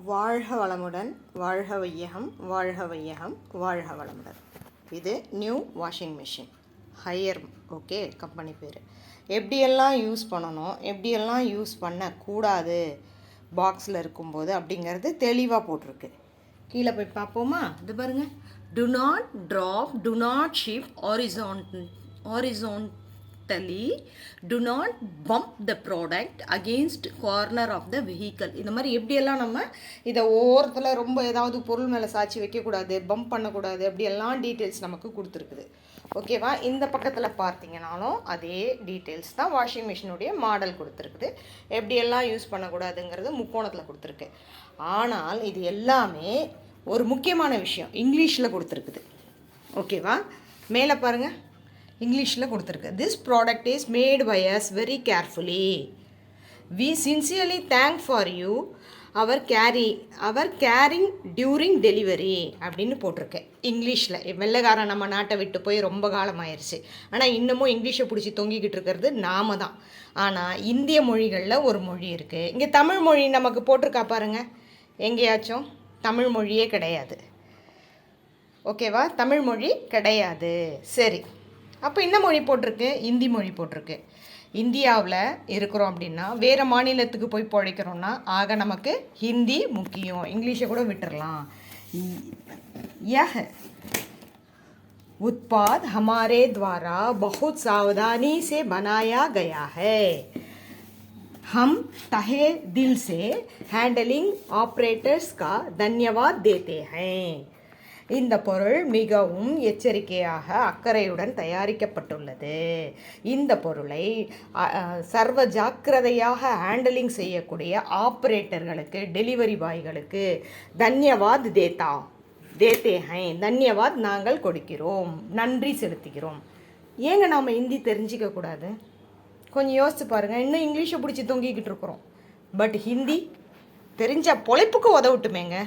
வாழ்க வளமுடன், வாழ்க வையகம், வாழ்க வையகம், வாழ்க வளமுடன். இது new washing machine higher, okay, company பேர். எப்படியெல்லாம் யூஸ் பண்ணணும், எப்படியெல்லாம் யூஸ் பண்ணக்கூடாது பாக்ஸில் இருக்கும்போது அப்படிங்கிறது தெளிவாக போட்டிருக்கு. கீழே போய் பார்ப்போமா? இது பாருங்கள். Do not drop, do not shift horizontally, do not bump the product against corner of the vehicle. இந்த மாதிரி எப்படியெல்லாம் நம்ம இதை ஓரத்தில் ரொம்ப ஏதாவது பொருள் மேலே சாய்ச்சி வைக்கக்கூடாது, பம்ப் பண்ணக்கூடாது, அப்படியெல்லாம் டீட்டெயில்ஸ் நமக்கு கொடுத்துருக்குது. ஓகேவா? இந்த பக்கத்தில் பார்த்தீங்கன்னாலும் அதே டீட்டெயில்ஸ் தான். வாஷிங் மிஷினுடைய மாடல் கொடுத்துருக்குது. எப்படியெல்லாம் யூஸ் பண்ணக்கூடாதுங்கிறது முக்கோணத்தில் கொடுத்துருக்கு. ஆனால் இது எல்லாமே ஒரு முக்கியமான விஷயம் இங்கிலீஷில் கொடுத்துருக்குது. ஓகேவா? மேலே பாருங்கள், இங்கிலீஷில் கொடுத்துருக்கு. This product is made by us very carefully. We sincerely thank for you our caring during delivery அப்படின்னு போட்டிருக்கேன் இங்கிலீஷில். வெள்ளைக்காரன் நம்ம நாட்டை விட்டு போய் ரொம்ப காலம் ஆயிடுச்சு. ஆனால் இன்னமும் இங்கிலீஷை பிடிச்சி தொங்கிக்கிட்டு இருக்கிறது நாம தான். ஆனால் இந்திய மொழிகளில் ஒரு மொழி இருக்குது. இங்கே தமிழ் மொழி நமக்கு போட்டிருக்கா பாருங்கள். எங்கேயாச்சும் தமிழ் மொழியே கிடையாது. ஓகேவா? தமிழ் மொழி கிடையாது. சரி, அப்போ என்ன மொழி போட்டிருக்கு? இந்தி மொழி போட்டிருக்கு. இந்தியாவில் இருக்கிறோம் அப்படின்னா வேறு மாநிலத்துக்கு போய் பிழைக்கிறோன்னா ஆக நமக்கு ஹிந்தி முக்கியம். இங்கிலீஷை கூட விட்டுறலாம். यह उत्पाद हमारे द्वारा बहुत सावधानी से बनाया गया है. हम तहे दिल से हैंडलिंग ऑपरेटर्स का धन्यवाद देते हैं. இந்த பொருள் மிகவும் எச்சரிக்கையாக அக்கறையுடன் தயாரிக்கப்பட்டுள்ளது. இந்த பொருளை சர்வ ஜாக்கிரதையாக ஹேண்டலிங் செய்யக்கூடிய ஆப்ரேட்டர்களுக்கு, டெலிவரி பாய்களுக்கு தன்யவாத் தேத்தே ஹை, தன்யவாத் நாங்கள் கொடுக்கிறோம், நன்றி செலுத்துகிறோம். ஏங்க நாம் ஹிந்தி தெரிஞ்சிக்கக்கூடாது? கொஞ்சம் யோசிச்சு பாருங்கள். இன்னும் இங்கிலீஷை பிடிச்சி தொங்கிக்கிட்டு இருக்கிறோம். பட் ஹிந்தி தெரிஞ்ச பொழைப்புக்கு உதவட்டுமேங்க.